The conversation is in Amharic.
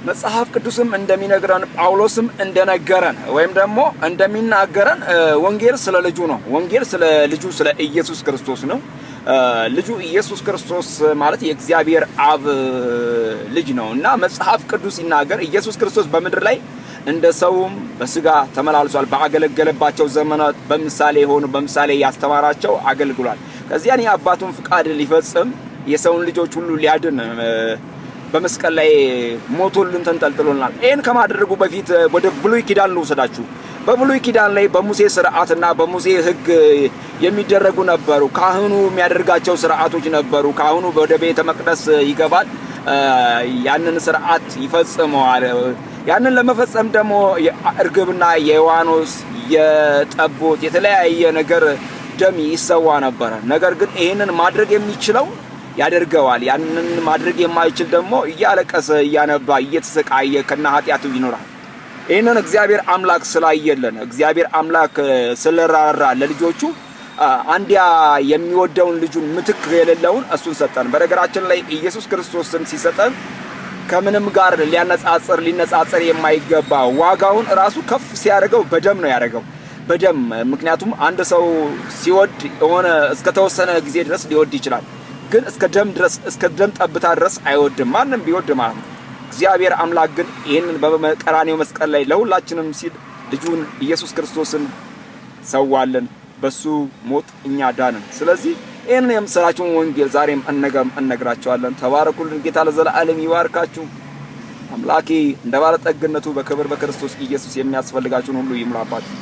መጽሐፍ ቅዱስም እንደሚነግረን ጳውሎስም እንደነገረን ወይም ደግሞ እንደሚናገረን ወንጌል ስለ ልጁ ነው። ወንጌል ስለ ልጁ ስለ ኢየሱስ ክርስቶስ ነው። ልጁ ኢየሱስ ክርስቶስ ማለት የእግዚአብሔር አብ ልጅ ነው እና መጽሐፍ ቅዱስ ሲናገር ኢየሱስ ክርስቶስ በምድር ላይ እንደ ሰውም በስጋ ተመላልሷል። ባገለገለባቸው ዘመናት በምሳሌ ያስተማራቸው አገልግሏል። ከዚያን የአባቱን ፍቃድ ሊፈጽም የሰውን ልጆች ሁሉ ሊያድን በመስቀል ላይ ሞቶልን ተንጠልጥሎናል። ይሄን ከማድረጉ በፊት ወደ ብሉይ ኪዳን ልውሰዳችሁ። በብሉይ ኪዳን ላይ በሙሴ ሥርዓትና በሙሴ ሕግ የሚደረጉ ነበሩ። ካህኑ የሚያደርጋቸው ሥርዓቶች ነበሩ። ካህኑ ወደ ቤተ መቅደስ ይገባል፣ ያንን ሥርዓት ይፈጽመዋል። ያንን ለመፈጸም ደግሞ እርግብና የዋኖስ የጠቦት የተለያየ ነገር ደም ይሰዋ ነበረ። ነገር ግን ይሄንን ማድረግ የሚችለው ያደርገዋል። ያንን ማድረግ የማይችል ደግሞ እያለቀሰ እያነባ እየተሰቃየ ከነ ኃጢአቱ ይኖራል። ይሄንን እግዚአብሔር አምላክ ስላየለን እግዚአብሔር አምላክ ስለራራ ለልጆቹ አንዲያ የሚወደውን ልጁን ምትክ የሌለውን እሱን ሰጠን። በነገራችን ላይ ኢየሱስ ክርስቶስን ሲሰጠን ከምንም ጋር ሊነጻጸር የማይገባ ዋጋውን ራሱ ከፍ ሲያደርገው በደም ነው ያደረገው። በደም ምክንያቱም አንድ ሰው ሲወድ የሆነ እስከ ተወሰነ ጊዜ ድረስ ሊወድ ይችላል፣ ግን እስከ ደም ጠብታ ድረስ አይወድም ማንም ቢወድ ማለት ነው። እግዚአብሔር አምላክ ግን ይሄንን በቀራንዮ መስቀል ላይ ለሁላችንም ሲል ልጁን ኢየሱስ ክርስቶስን ሰዋልን። በሱ ሞት እኛ ዳንን። ስለዚህ ይሄንን የምስራችሁን ወንጌል ዛሬም እነግራችኋለን። ተባረኩልን። ጌታ ለዘላለም ይባርካችሁ። አምላኬ እንደ ባለጠግነቱ በክብር በክርስቶስ ኢየሱስ የሚያስፈልጋችሁን ሁሉ ይሙላባችሁ።